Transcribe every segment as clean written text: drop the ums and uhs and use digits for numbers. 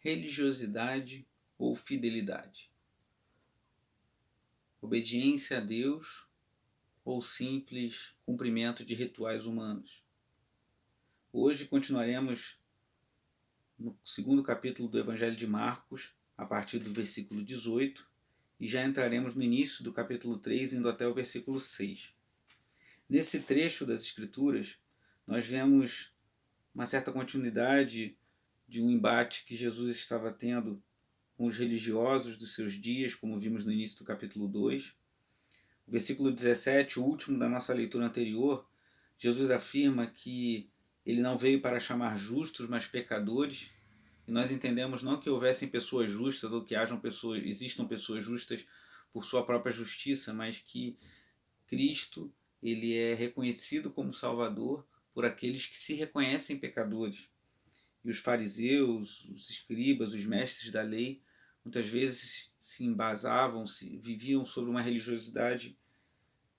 religiosidade ou fidelidade? Obediência a Deus ou simples cumprimento de rituais humanos? Hoje continuaremos no segundo capítulo do Evangelho de Marcos, a partir do versículo 18, e já entraremos no início do capítulo 3, indo até o versículo 6. Nesse trecho das Escrituras, nós vemos uma certa continuidade de um embate que Jesus estava tendo com os religiosos dos seus dias, como vimos no início do capítulo 2. O versículo 17, o último da nossa leitura anterior, Jesus afirma que ele não veio para chamar justos, mas pecadores. E nós entendemos não que houvessem pessoas justas ou que existam pessoas justas por sua própria justiça, mas que Cristo ele é reconhecido como Salvador por aqueles que se reconhecem pecadores. E os fariseus, os escribas, os mestres da lei, muitas vezes se embasavam, viviam sobre uma religiosidade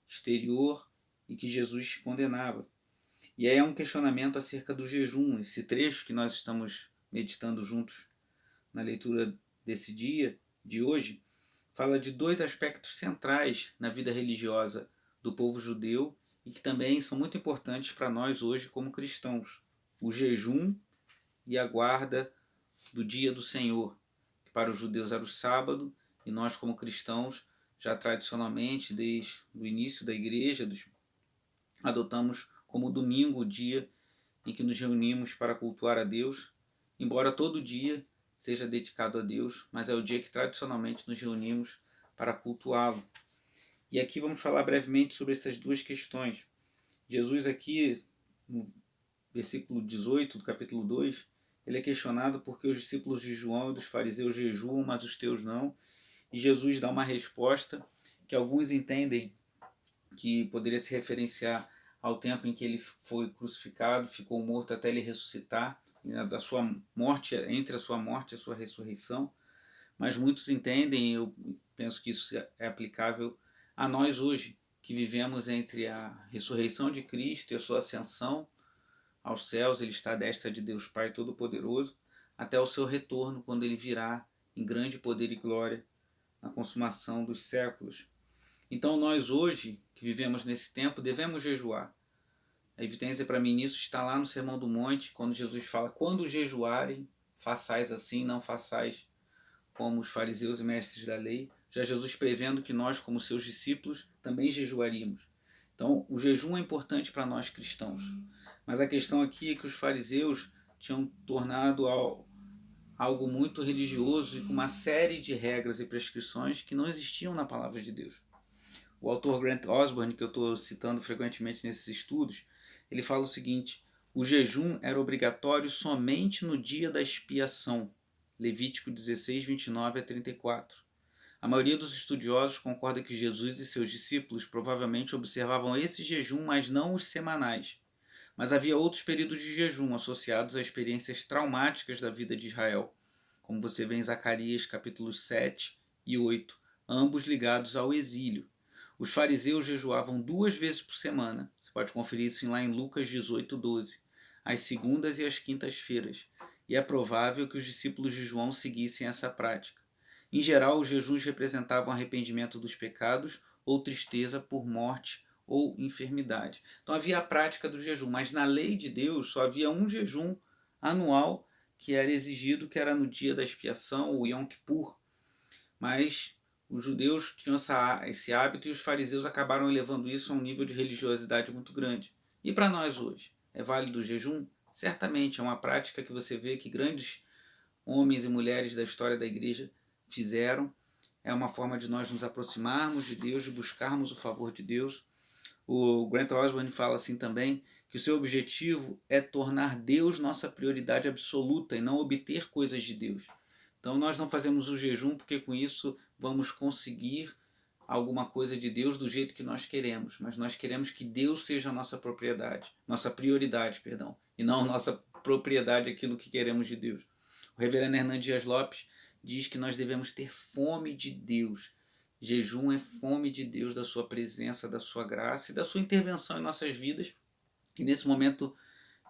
exterior e que Jesus condenava. E aí é um questionamento acerca do jejum. Esse trecho que nós estamos meditando juntos na leitura desse dia, de hoje, fala de dois aspectos centrais na vida religiosa do povo judeu e que também são muito importantes para nós hoje como cristãos: o jejum e a guarda do dia do Senhor, que para os judeus era o sábado, e nós como cristãos, já tradicionalmente, desde o início da igreja, adotamos como domingo o dia em que nos reunimos para cultuar a Deus, embora todo dia seja dedicado a Deus, mas é o dia que tradicionalmente nos reunimos para cultuá-lo. E aqui vamos falar brevemente sobre essas duas questões. Jesus aqui, no versículo 18 do capítulo 2, ele é questionado porque os discípulos de João e dos fariseus jejuam, mas os teus não. E Jesus dá uma resposta que alguns entendem que poderia se referenciar ao tempo em que ele foi crucificado, ficou morto até ele ressuscitar, da sua morte, entre a sua morte e a sua ressurreição. Mas muitos entendem, eu penso que isso é aplicável a nós hoje, que vivemos entre a ressurreição de Cristo e a sua ascensão aos céus, ele está à destra de Deus Pai Todo-Poderoso, até o seu retorno, quando ele virá em grande poder e glória na consumação dos séculos. Então nós hoje, que vivemos nesse tempo, devemos jejuar. A evidência para mim nisso está lá no Sermão do Monte, quando Jesus fala: quando jejuarem, façais assim, não façais como os fariseus e mestres da lei. Já Jesus prevendo que nós, como seus discípulos, também jejuaríamos. Então o jejum é importante para nós cristãos. Mas a questão aqui é que os fariseus tinham tornado algo muito religioso e com uma série de regras e prescrições que não existiam na palavra de Deus. O autor Grant Osborne, que eu estou citando frequentemente nesses estudos, ele fala o seguinte: o jejum era obrigatório somente no dia da expiação. Levítico 16, 29 a 34. A maioria dos estudiosos concorda que Jesus e seus discípulos provavelmente observavam esse jejum, mas não os semanais. Mas havia outros períodos de jejum associados a experiências traumáticas da vida de Israel, como você vê em Zacarias capítulos 7 e 8, ambos ligados ao exílio. Os fariseus jejuavam 2 vezes por semana. Você pode conferir isso lá em Lucas 18, 12. Às segundas e às quintas-feiras. E é provável que os discípulos de João seguissem essa prática. Em geral, os jejuns representavam arrependimento dos pecados ou tristeza por morte ou enfermidade. Então havia a prática do jejum, mas na lei de Deus só havia um jejum anual que era exigido, que era no dia da expiação, o Yom Kippur. Mas os judeus tinham esse hábito e os fariseus acabaram elevando isso a um nível de religiosidade muito grande. E para nós hoje, é válido o jejum? Certamente, é uma prática que você vê que grandes homens e mulheres da história da igreja fizeram. É uma forma de nós nos aproximarmos de Deus, de buscarmos o favor de Deus. O Grant Osborne fala assim também, que o seu objetivo é tornar Deus nossa prioridade absoluta e não obter coisas de Deus. Então nós não fazemos o jejum porque com isso vamos conseguir alguma coisa de Deus do jeito que nós queremos, mas nós queremos que Deus seja a nossa propriedade, nossa prioridade, perdão, e não nossa propriedade aquilo que queremos de Deus. O reverendo Hernandes Dias Lopes diz que nós devemos ter fome de Deus. Jejum é fome de Deus, da sua presença, da sua graça e da sua intervenção em nossas vidas. E nesse momento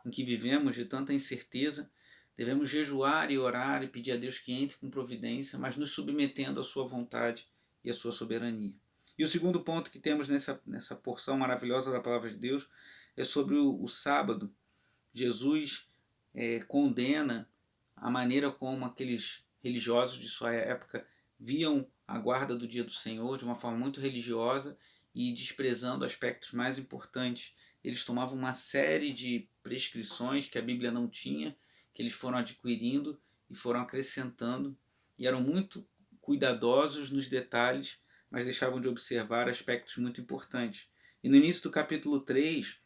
em que vivemos de tanta incerteza, Devemos jejuar e orar e pedir a Deus que entre com providência, mas nos submetendo à sua vontade e à sua soberania. E o segundo ponto que temos nessa porção maravilhosa da palavra de Deus é sobre o sábado. Jesus condena a maneira como aqueles religiosos de sua época viam a guarda do dia do Senhor de uma forma muito religiosa e desprezando aspectos mais importantes. Eles tomavam uma série de prescrições que a Bíblia não tinha, que eles foram adquirindo e foram acrescentando, e eram muito cuidadosos nos detalhes, mas deixavam de observar aspectos muito importantes. E no início do capítulo 3,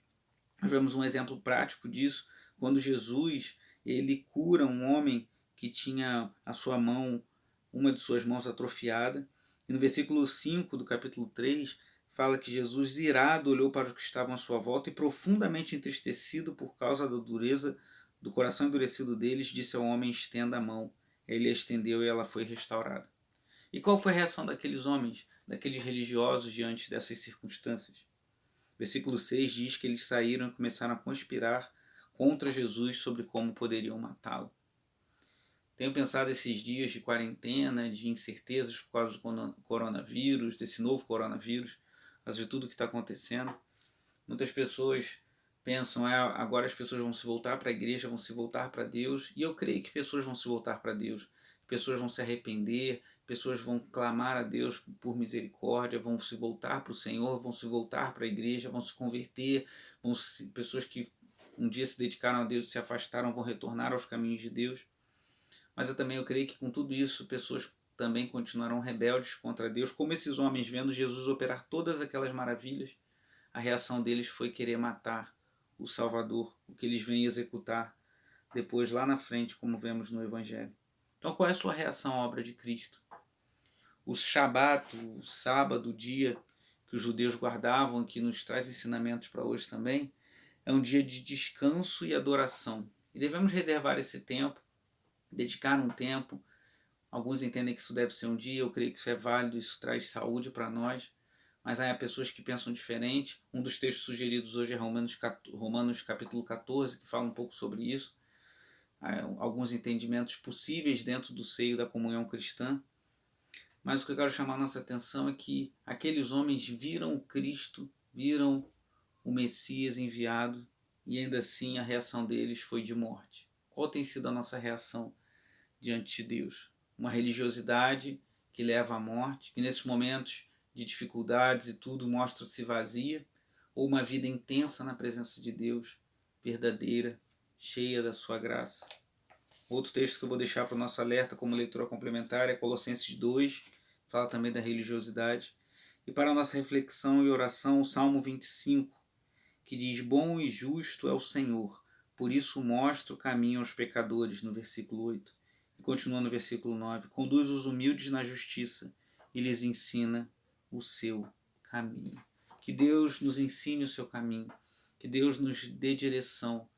nós vemos um exemplo prático disso, quando Jesus ele cura um homem que tinha a sua mão, uma de suas mãos atrofiada. E no versículo 5 do capítulo 3, fala que Jesus, irado, olhou para os que estavam à sua volta e, profundamente entristecido por causa da dureza do coração endurecido deles, disse ao homem: estenda a mão. Ele a estendeu e ela foi restaurada. E qual foi a reação daqueles homens, daqueles religiosos, diante dessas circunstâncias? Versículo 6 diz que eles saíram e começaram a conspirar contra Jesus sobre como poderiam matá-lo. Tenho pensado esses dias de quarentena, de incertezas por causa do coronavírus, desse novo coronavírus, por causa de tudo que está acontecendo. Muitas pessoas pensam, agora as pessoas vão se voltar para a igreja, vão se voltar para Deus, e eu creio que pessoas vão se voltar para Deus, pessoas vão se arrepender, pessoas vão clamar a Deus por misericórdia, vão se voltar para o Senhor, vão se voltar para a igreja, vão se converter, pessoas que um dia se dedicaram a Deus e se afastaram vão retornar aos caminhos de Deus. Mas eu creio que com tudo isso, pessoas também continuarão rebeldes contra Deus, como esses homens, vendo Jesus operar todas aquelas maravilhas, a reação deles foi querer matar o Salvador, o que eles vêm executar depois lá na frente, como vemos no Evangelho. Então qual é a sua reação à obra de Cristo? O Shabat, o sábado, o dia que os judeus guardavam, que nos traz ensinamentos para hoje também, é um dia de descanso e adoração. E devemos reservar esse tempo, dedicar um tempo. Alguns entendem que isso deve ser um dia, eu creio que isso é válido, isso traz saúde para nós, mas há pessoas que pensam diferente. Um dos textos sugeridos hoje é Romanos capítulo 14, que fala um pouco sobre isso. Há alguns entendimentos possíveis dentro do seio da comunhão cristã, mas o que eu quero chamar a nossa atenção é que aqueles homens viram o Cristo, viram o Messias enviado, e ainda assim a reação deles foi de morte. Qual tem sido a nossa reação diante de Deus? Uma religiosidade que leva à morte, que nesses momentos de dificuldades e tudo mostra-se vazia, ou uma vida intensa na presença de Deus, verdadeira, cheia da sua graça? Outro texto que eu vou deixar para o nosso alerta como leitura complementar é Colossenses 2, fala também da religiosidade. E para a nossa reflexão e oração, o Salmo 25, que diz: bom e justo é o Senhor, por isso mostra o caminho aos pecadores, no versículo 8. E continua no versículo 9: conduz os humildes na justiça e lhes ensina o seu caminho. Que Deus nos ensine o seu caminho, que Deus nos dê direção.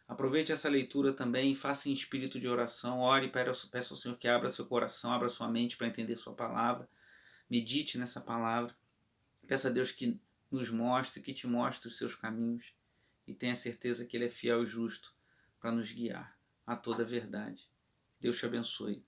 Aproveite essa leitura também e faça em espírito de oração, ore e peça ao Senhor que abra seu coração, abra sua mente para entender sua palavra, medite nessa palavra, peça a Deus que nos mostre, que te mostre os seus caminhos e tenha certeza que Ele é fiel e justo para nos guiar a toda a verdade. Deus te abençoe.